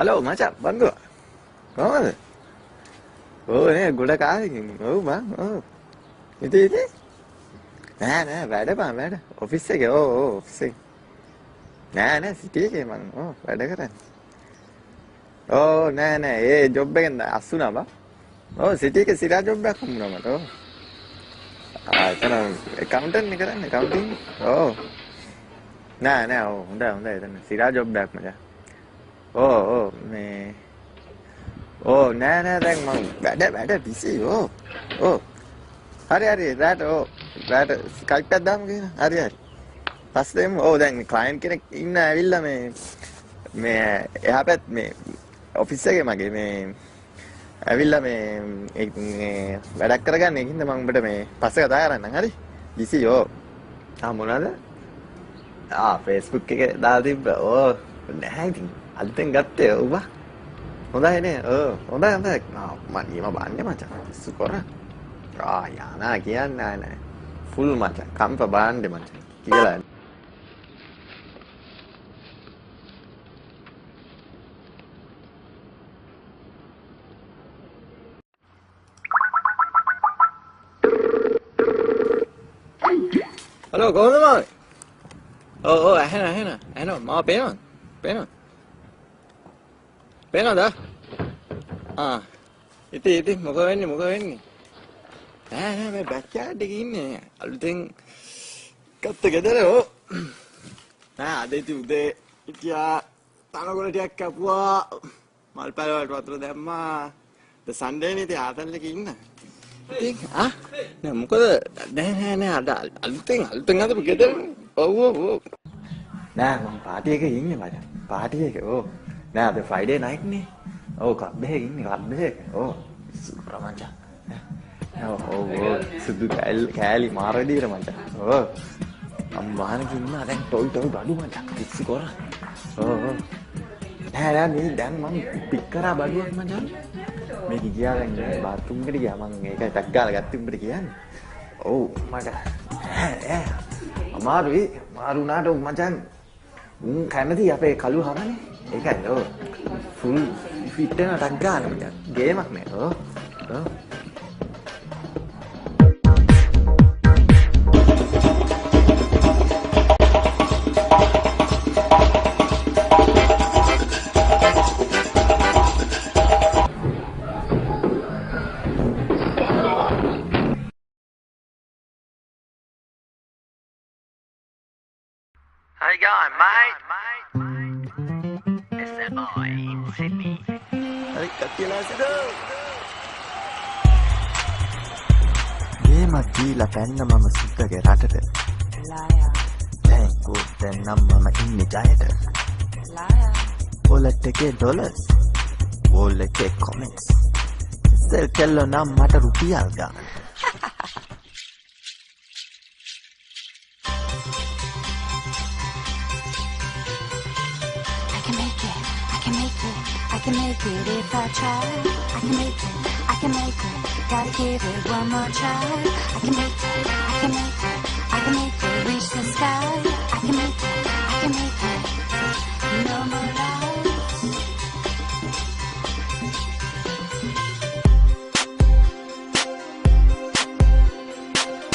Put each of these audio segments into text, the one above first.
Halo macam bantu. Kohomද? ඔව් නේ ගොඩ කාලෙකින්. ඔව් බං. ඔව්. ඉතින් නෑ වැඩ බං. ඔෆිස් එකේ. ඔව් ඔෆිස් එකේ. නෑ සිටි එකේ මං. ඔව් වැඩ කරන්නේ. ඔව් නෑ ඒ ජොබ් එකෙන් අස්සුනා බං. ඔව් සිටි එකේ සිරා ජොබ් එකක් හම්බුනා මට. ඔව්. එතන accountant එක කරන්නේ accounting. ඔව්. නෑ ඔව් හොඳයි එතන සිරා ජොබ් එකක් මචං. ඔව් මේ ඕ නෑ දැන් මං වැඩ බිසි ඕ හරි රාට ස්කයිප් එකක් දාමු කියන හරි පස්සේ ඕ දැන් ක්ලයන්ට් කෙනෙක් ඉන්න ඇවිල්ලා මේ එහා පැත්ත මේ ඔෆිස් එකේ මගේ මේ ඇවිල්ලා මේ වැඩක් කරගන්න ඒකින්ද මං උඹට මේ පස්සේ කතා කරන්නම් හරි බිසි මොනවාද Facebook එකේ දාලා තිබ්බ නැහැ ඉතින් අලුතෙන් ගත්තේ ඔව් බා හොඳයි නේ හොඳයි මම නියම බාන්නේ මචං පිස්සු කරා යානා කියන්නේ නෑ ෆුල් මචං කම්ප බාන්නේ මචං කියලා හලෝ කොහොමද මම ඇහෙනවා මාව පේනවද ඉතින් මොකද වෙන්නේ නෑ මේ බැක්යාඩ් එකේ ඉන්නේ අලුතෙන් ගත්ත ගෙදර නෑ අද ඉතින් උදේ ඉතියා තනකොළ ටිකක් කපුවා මල් පැල වලට වතුර දැම්මා ද සන්ඩේ නේ ඉතින් ආතල් එකේ ඉන්න ඉතින් නෑ මොකද නෑ අද අලුතෙන් හදපු ගෙදර ඔව් නෑ මම පාටි එකේ ඉන්නේ මචං පාටි එකේ නෑ අද ෆ්‍රයිඩේ නයිට් නේ ක්ලබ් එකේ ඉන්නේ ක්ලබ් එකේ සුපර් මචං සුදු කෑලි මාරදීර මචං අම්මානක ඉන්නා දැන් ටොයි බඩු මචං පිස්සු කරා නෑ මේ දැන් මම පික් කරා බඩුවක් මචං මේක ගියා දැන් බාත්රූම් එකට ගියා මම මේක ටක් ගාලා ගත්ත උඹට කියන්නේ මට අමාරුයි මාරුනාට මචං කැමති අපේ කළු හරනේ ඒකයි ෆුල් ෆිට වෙන ටක් ගාලා මචං ගේමක් නේ How you going, mate? It's that boy in Sydney. Hey, Katila Sido. ගේමක් දීලා පැන්න මම සුද්දගේ රටට. Liar. දැන් දැන් නම් මම ඉන්නේ ජයට. Liar. වොලට් එකේ ඩොලර්ස්. වෝල් එකේ කොමෙන්ට්ස්. සෙල් කෙල්ලෝ නම් මට රුපියල් ගන්න. I can make it if I try. I can make it, gotta give it one more try. I can make it, reach the sky. I can make it, no more lies.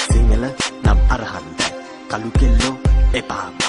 Sinhala නම් අරහන්ද කළු කෙල්ලෝ එපා